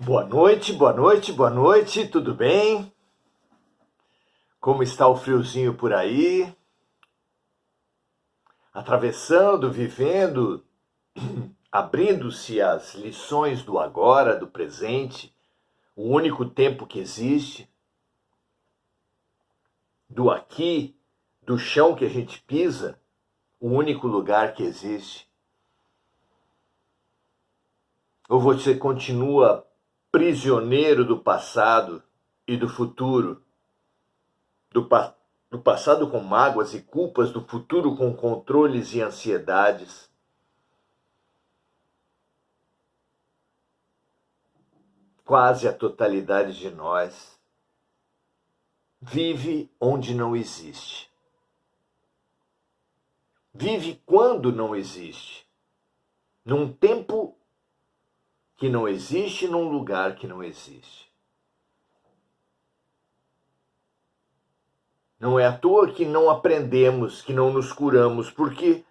Boa noite, boa noite, boa noite, tudo bem? Como está o friozinho por aí? Atravessando, vivendo, abrindo-se às lições do agora, do presente, o único tempo que existe, do aqui, do chão que a gente pisa, o único lugar que existe. Ou você continua prisioneiro do passado e do futuro, do passado com mágoas e culpas, do futuro com controles e ansiedades? Quase a totalidade de nós vive onde não existe. Vive quando não existe. Num tempo que não existe, num lugar que não existe. Não é à toa que não aprendemos, que não nos curamos, porque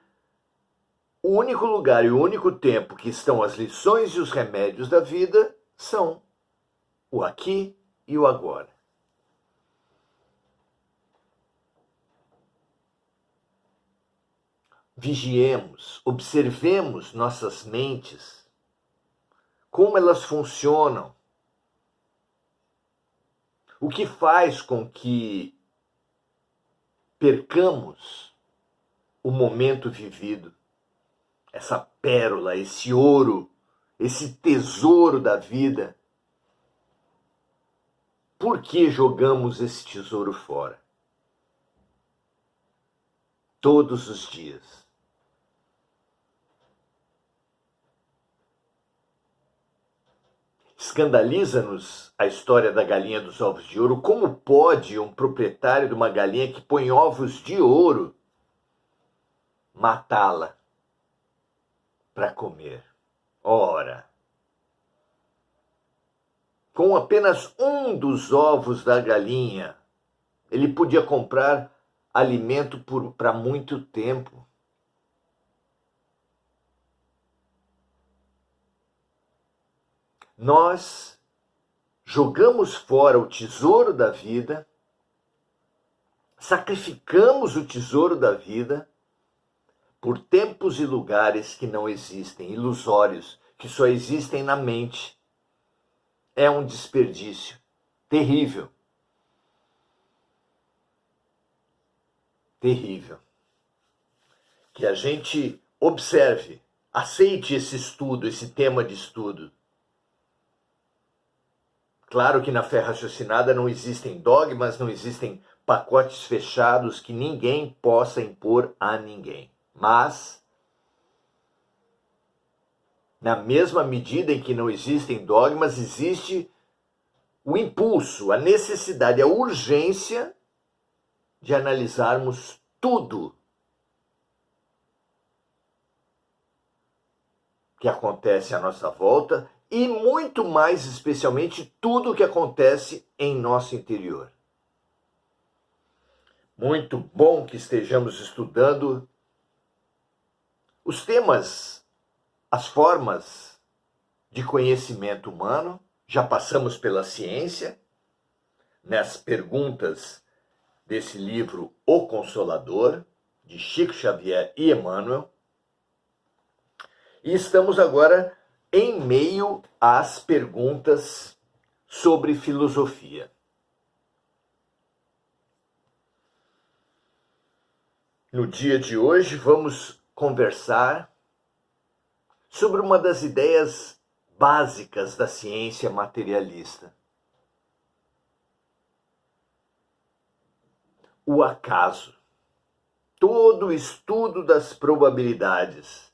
o único lugar e o único tempo que estão as lições e os remédios da vida são o aqui e o agora. Vigiemos, observemos nossas mentes, como elas funcionam, o que faz com que percamos o momento vivido, essa pérola, esse ouro, esse tesouro da vida. Por que jogamos esse tesouro fora? Todos os dias. Escandaliza-nos a história da galinha dos ovos de ouro. Como pode um proprietário de uma galinha que põe ovos de ouro matá-la para comer? Ora, com apenas um dos ovos da galinha, ele podia comprar alimento para muito tempo. Nós jogamos fora o tesouro da vida, sacrificamos o tesouro da vida por tempos e lugares que não existem, ilusórios, que só existem na mente. É um desperdício terrível. Terrível. Que a gente observe, aceite esse estudo, esse tema de estudo. Claro que na fé raciocinada não existem dogmas, não existem pacotes fechados que ninguém possa impor a ninguém. Mas, na mesma medida em que não existem dogmas, existe o impulso, a necessidade, a urgência de analisarmos tudo que acontece à nossa volta e muito mais especialmente tudo o que acontece em nosso interior. Muito bom que estejamos estudando os temas, as formas de conhecimento humano. Já passamos pela ciência, nas perguntas desse livro O Consolador, de Chico Xavier e Emmanuel. E estamos agora em meio às perguntas sobre filosofia. No dia de hoje vamos conversar sobre uma das ideias básicas da ciência materialista: o acaso. Todo o estudo das probabilidades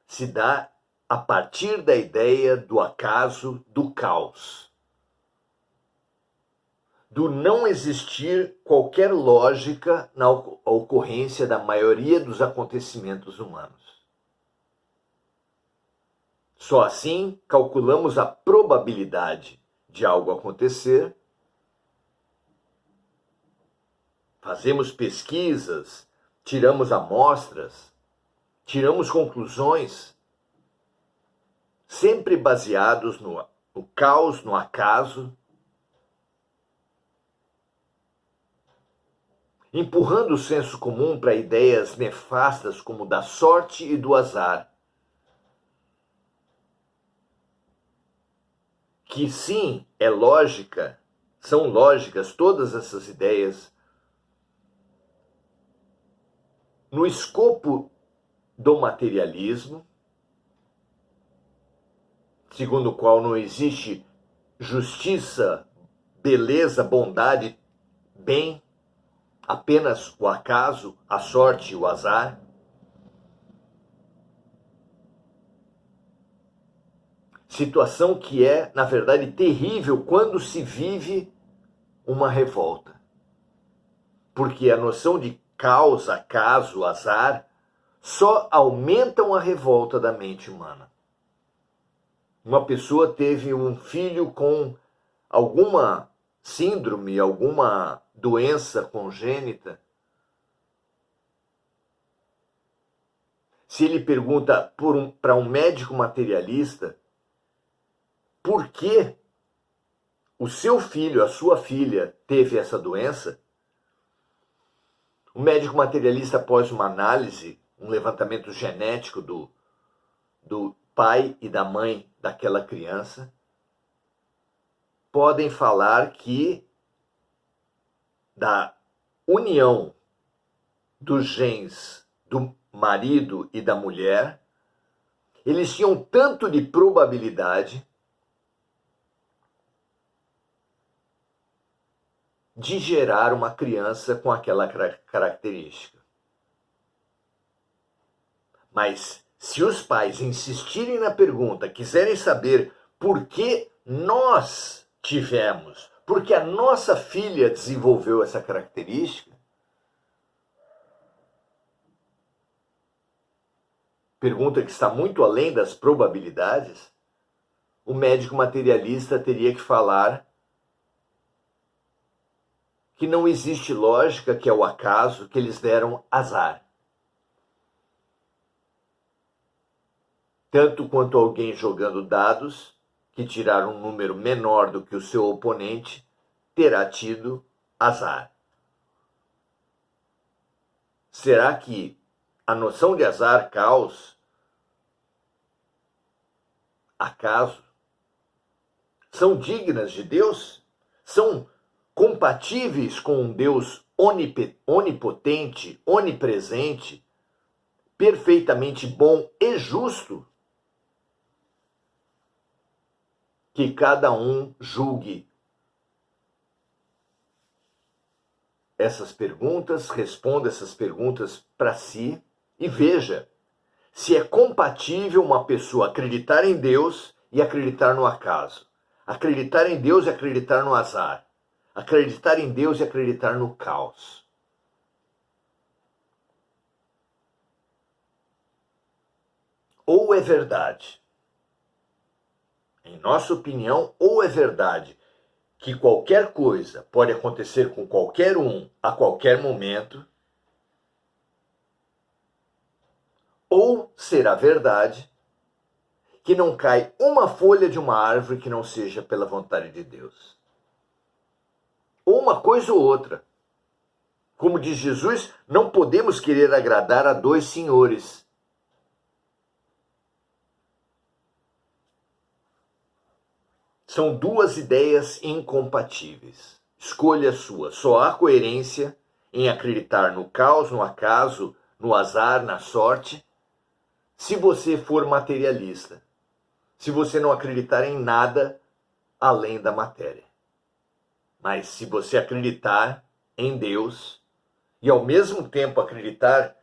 se dá a partir da ideia do acaso, do caos, do não existir qualquer lógica na ocorrência da maioria dos acontecimentos humanos. Só assim calculamos a probabilidade de algo acontecer, fazemos pesquisas, tiramos amostras, tiramos conclusões, sempre baseados no caos, no acaso, empurrando o senso comum para ideias nefastas como da sorte e do azar, que sim, é lógica, são lógicas todas essas ideias, no escopo do materialismo, segundo o qual não existe justiça, beleza, bondade, bem, apenas o acaso, a sorte e o azar. Situação que é, na verdade, terrível quando se vive uma revolta. Porque a noção de caos, acaso, azar, só aumentam a revolta da mente humana. Uma pessoa teve um filho com alguma síndrome, alguma doença congênita. Se ele pergunta para um médico materialista por que o seu filho, a sua filha, teve essa doença, o médico materialista, após uma análise, um levantamento genético do pai e da mãe daquela criança, podem falar que da união dos genes do marido e da mulher, eles tinham tanto de probabilidade de gerar uma criança com aquela característica. Mas se os pais insistirem na pergunta, quiserem saber por que nós tivemos, porque a nossa filha desenvolveu essa característica, pergunta que está muito além das probabilidades, o médico materialista teria que falar que não existe lógica, que é o acaso, que eles deram azar. Tanto quanto alguém jogando dados, que tiraram um número menor do que o seu oponente, terá tido azar. Será que a noção de azar, caos, acaso, são dignas de Deus? São compatíveis com um Deus onipotente, onipresente, perfeitamente bom e justo? Que cada um julgue essas perguntas, responda essas perguntas para si e veja se é compatível uma pessoa acreditar em Deus e acreditar no acaso, acreditar em Deus e acreditar no azar, acreditar em Deus e acreditar no caos. Ou é verdade, em nossa opinião, ou é verdade que qualquer coisa pode acontecer com qualquer um a qualquer momento, ou será verdade que não cai uma folha de uma árvore que não seja pela vontade de Deus. Ou uma coisa ou outra. Como diz Jesus, não podemos querer agradar a dois senhores. São duas ideias incompatíveis. Escolha sua. Só há coerência em acreditar no caos, no acaso, no azar, na sorte, se você for materialista. Se você não acreditar em nada além da matéria. Mas se você acreditar em Deus e ao mesmo tempo acreditar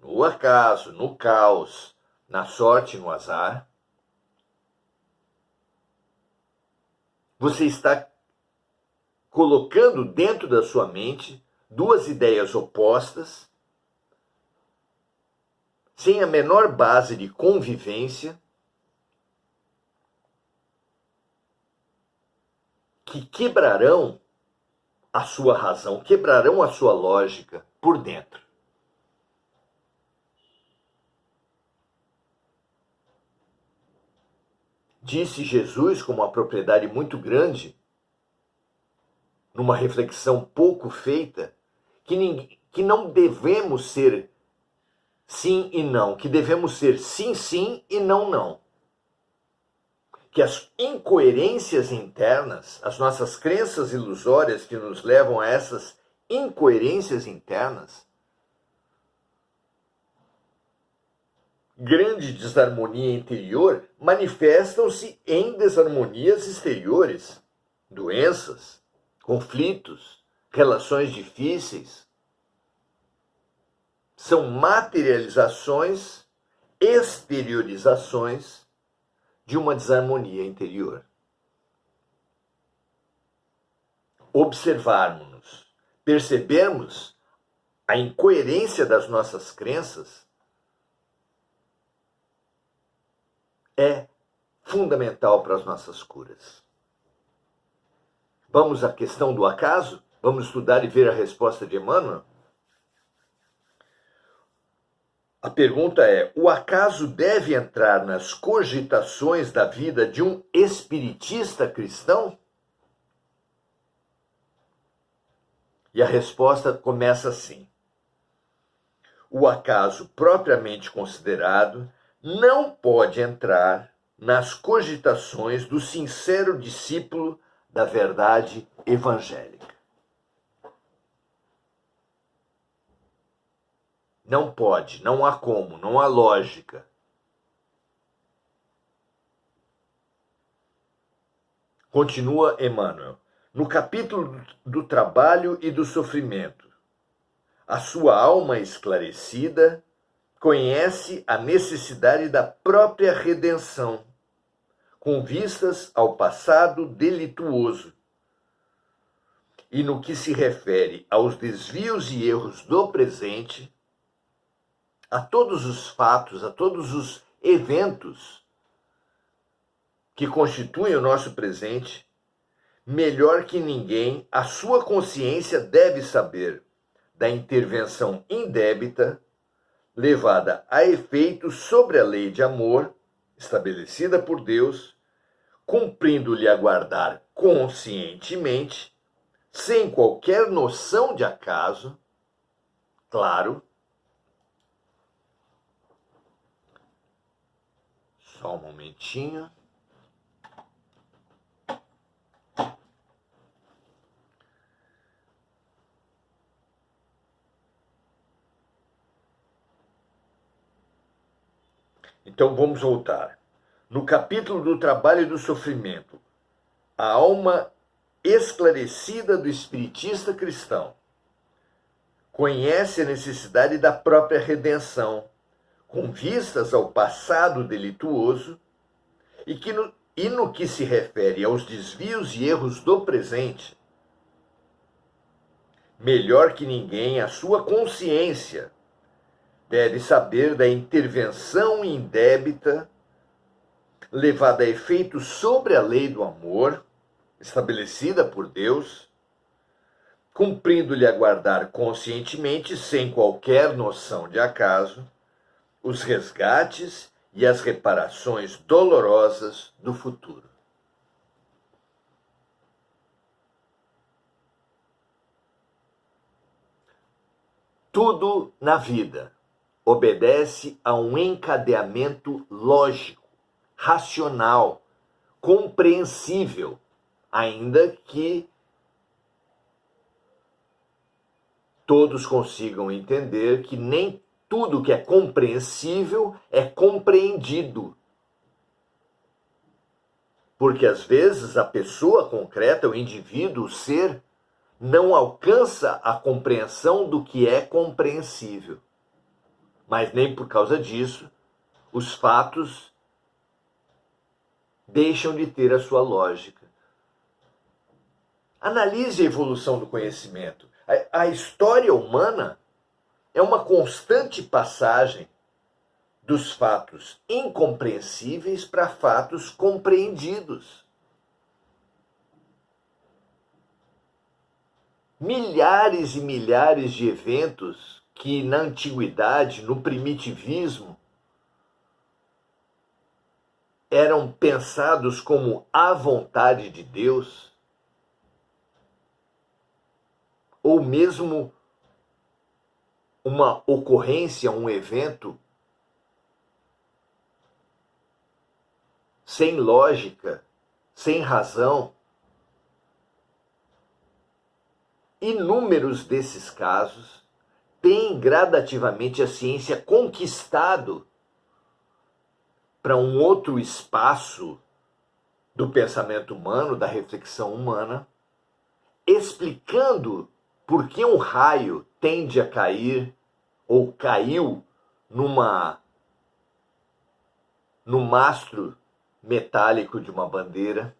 no acaso, no caos, na sorte, no azar, você está colocando dentro da sua mente duas ideias opostas, sem a menor base de convivência, que quebrarão a sua razão, quebrarão a sua lógica por dentro. disse Jesus com uma propriedade muito grande, numa reflexão pouco feita, que não devemos ser sim e não, que devemos ser sim, sim e não, não. Que as incoerências internas, as nossas crenças ilusórias que nos levam a essas incoerências internas, grande desarmonia interior, manifestam-se em desarmonias exteriores, doenças, conflitos, relações difíceis. São materializações, exteriorizações de uma desarmonia interior. Observarmos-nos, percebermos a incoerência das nossas crenças é fundamental para as nossas curas. Vamos à questão do acaso? Vamos estudar e ver a resposta de Emmanuel? A pergunta é: o acaso deve entrar nas cogitações da vida de um espiritista cristão? E a resposta começa assim: o acaso propriamente considerado não pode entrar nas cogitações do sincero discípulo da verdade evangélica. Não pode, não há como, não há lógica. Continua Emmanuel. No capítulo do trabalho e do sofrimento, a sua alma esclarecida conhece a necessidade da própria redenção, com vistas ao passado delituoso. E no que se refere aos desvios e erros do presente, a todos os fatos, a todos os eventos que constituem o nosso presente, melhor que ninguém, a sua consciência deve saber da intervenção indébita levada a efeito sobre a lei de amor estabelecida por Deus, cumprindo-lhe aguardar conscientemente, sem qualquer noção de acaso, claro. Só um momentinho. Então vamos voltar. No capítulo do trabalho e do sofrimento, a alma esclarecida do espiritista cristão conhece a necessidade da própria redenção, com vistas ao passado delituoso, e no que se refere aos desvios e erros do presente, melhor que ninguém, a sua consciência deve saber da intervenção indébita levada a efeito sobre a lei do amor, estabelecida por Deus, cumprindo-lhe aguardar conscientemente, sem qualquer noção de acaso, os resgates e as reparações dolorosas do futuro. Tudo na vida obedece a um encadeamento lógico, racional, compreensível, ainda que todos consigam entender que nem tudo que é compreensível é compreendido. Porque às vezes a pessoa concreta, o indivíduo, o ser, não alcança a compreensão do que é compreensível. Mas nem por causa disso, os fatos deixam de ter a sua lógica. Analise a evolução do conhecimento. A história humana é uma constante passagem dos fatos incompreensíveis para fatos compreendidos. Milhares e milhares de eventos que na antiguidade, no primitivismo, eram pensados como a vontade de Deus, ou mesmo uma ocorrência, um evento sem lógica, sem razão. Inúmeros desses casos têm gradativamente a ciência conquistado para um outro espaço do pensamento humano, da reflexão humana, explicando por que um raio tende a cair ou caiu no mastro metálico de uma bandeira.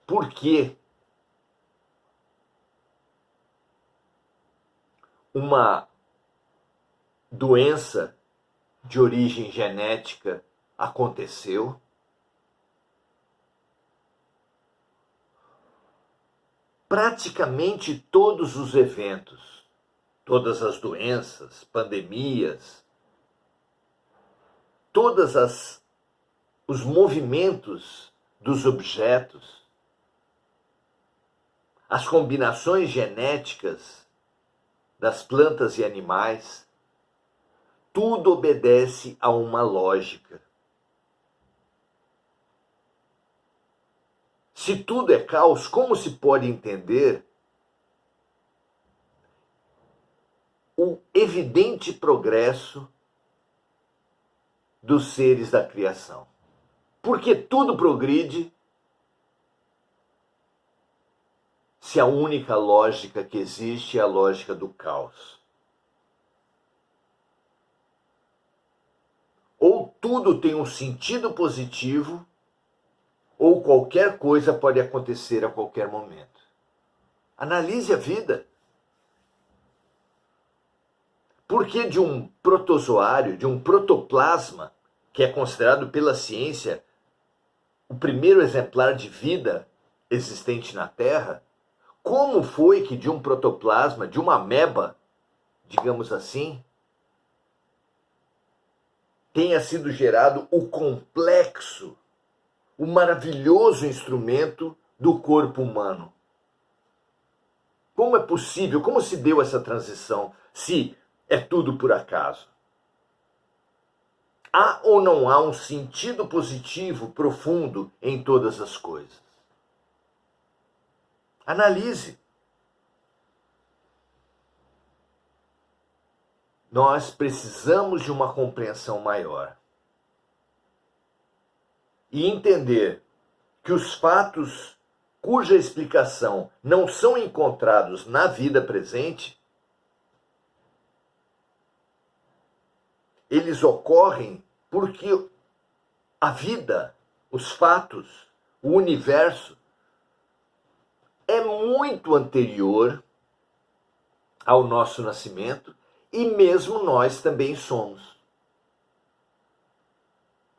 Por que uma doença de origem genética aconteceu? Praticamente todos os eventos, todas as doenças, pandemias, os movimentos dos objetos, as combinações genéticas das plantas e animais, tudo obedece a uma lógica. Se tudo é caos, como se pode entender o evidente progresso dos seres da criação? Porque tudo progride se a única lógica que existe é a lógica do caos. Ou tudo tem um sentido positivo, ou qualquer coisa pode acontecer a qualquer momento. Analise a vida. Por que de um protozoário, de um protoplasma, que é considerado pela ciência o primeiro exemplar de vida existente na Terra, como foi que de um protoplasma, de uma ameba, digamos assim, tenha sido gerado o complexo, o maravilhoso instrumento do corpo humano? Como é possível? Como se deu essa transição, se é tudo por acaso? Há ou não há um sentido positivo profundo em todas as coisas? Analise. Nós precisamos de uma compreensão maior. E entender que os fatos cuja explicação não são encontrados na vida presente, eles ocorrem porque a vida, os fatos, o universo é muito anterior ao nosso nascimento e mesmo nós também somos.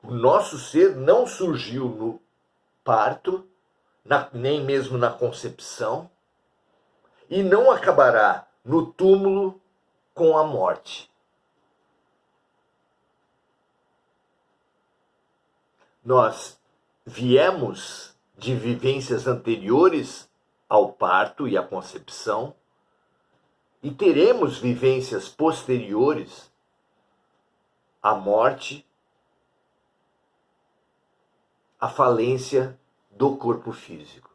O nosso ser não surgiu no parto, nem mesmo na concepção, e não acabará no túmulo com a morte. Nós viemos de vivências anteriores ao parto e à concepção, e teremos vivências posteriores à morte, à falência do corpo físico.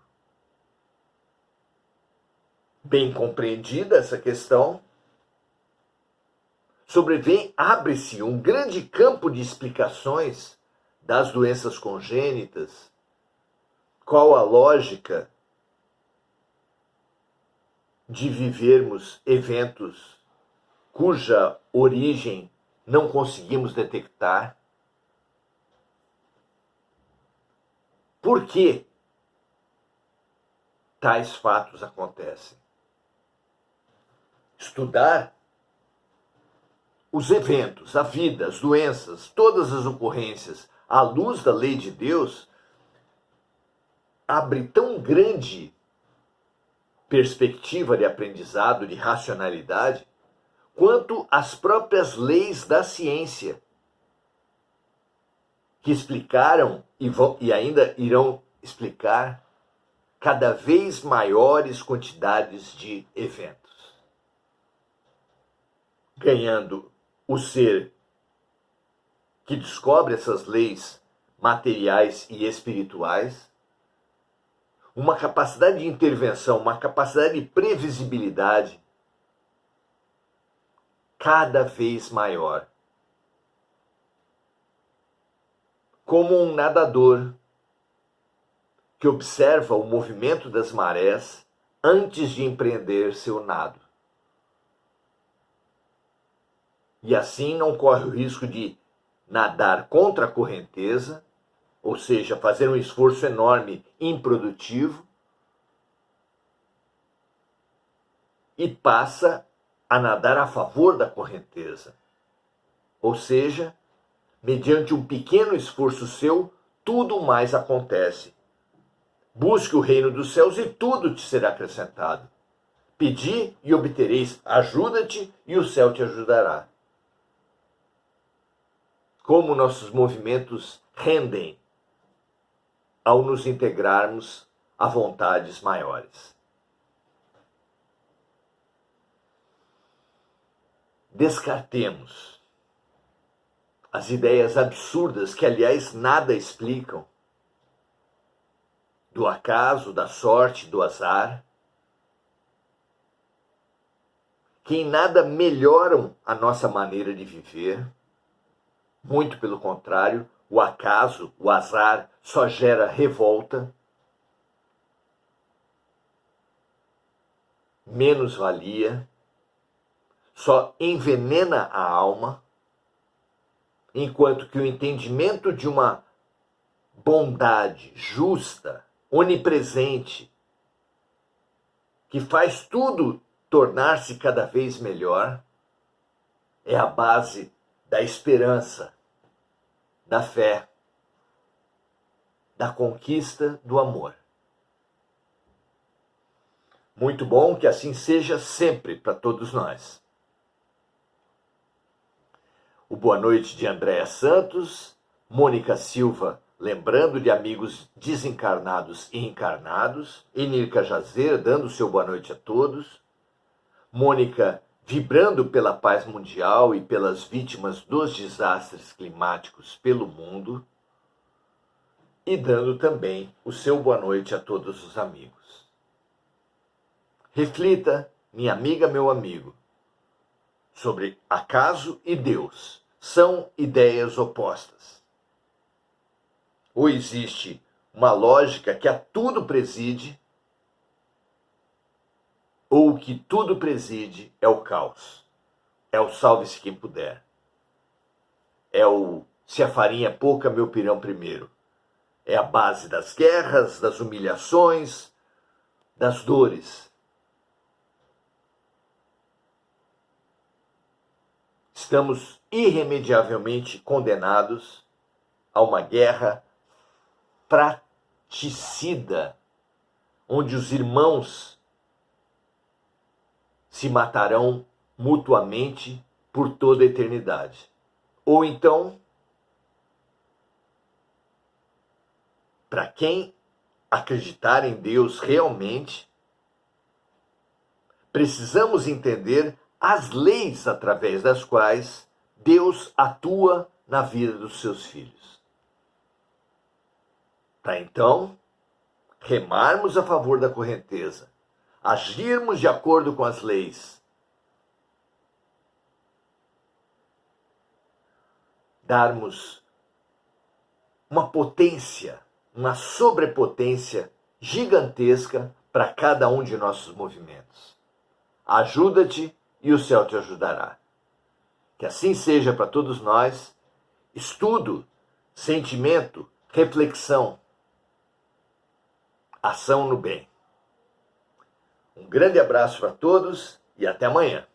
Bem compreendida essa questão, abre-se um grande campo de explicações das doenças congênitas. Qual a lógica de vivermos eventos cuja origem não conseguimos detectar? Por que tais fatos acontecem? Estudar os eventos, a vida, as doenças, todas as ocorrências, à luz da lei de Deus, abre tão grande perspectiva de aprendizado, de racionalidade, quanto as próprias leis da ciência. que explicaram e ainda irão explicar cada vez maiores quantidades de eventos, ganhando o ser que descobre essas leis materiais e espirituais uma capacidade de intervenção, uma capacidade de previsibilidade cada vez maior. Como um nadador que observa o movimento das marés antes de empreender seu nado. E assim não corre o risco de nadar contra a correnteza, ou seja, fazer um esforço enorme, improdutivo, e passa a nadar a favor da correnteza. Ou seja, mediante um pequeno esforço seu, tudo mais acontece. Busque o reino dos céus e tudo te será acrescentado. Pedi e obtereis, ajuda-te e o céu te ajudará. Como nossos movimentos rendem ao nos integrarmos a vontades maiores. Descartemos as ideias absurdas que, aliás, nada explicam, do acaso, da sorte, do azar, que em nada melhoram a nossa maneira de viver. Muito pelo contrário, o acaso, o azar, só gera revolta, menos-valia, só envenena a alma, enquanto que o entendimento de uma bondade justa, onipresente, que faz tudo tornar-se cada vez melhor, é a base da esperança, da fé, da conquista do amor. Muito bom, que assim seja sempre para todos nós. O boa noite de Andréa Santos, Mônica Silva, lembrando de amigos desencarnados e encarnados, Enirka Jazer, dando seu boa noite a todos, Mônica vibrando pela paz mundial e pelas vítimas dos desastres climáticos pelo mundo, e dando também o seu boa noite a todos os amigos. Reflita, minha amiga, meu amigo, sobre acaso e Deus. São ideias opostas. Ou existe uma lógica que a tudo preside, ou o que tudo preside é o caos. É o salve-se quem puder. É o se a farinha é pouca, meu pirão primeiro. É a base das guerras, das humilhações, das dores. Estamos irremediavelmente condenados a uma guerra fratricida, onde os irmãos se matarão mutuamente por toda a eternidade. Ou então, para quem acreditar em Deus realmente, precisamos entender as leis através das quais Deus atua na vida dos seus filhos. Para então, remarmos a favor da correnteza, agirmos de acordo com as leis, darmos uma potência, uma sobrepotência gigantesca para cada um de nossos movimentos. Ajuda-te e o céu te ajudará. Que assim seja para todos nós. Estudo, sentimento, reflexão, ação no bem. Um grande abraço para todos e até amanhã.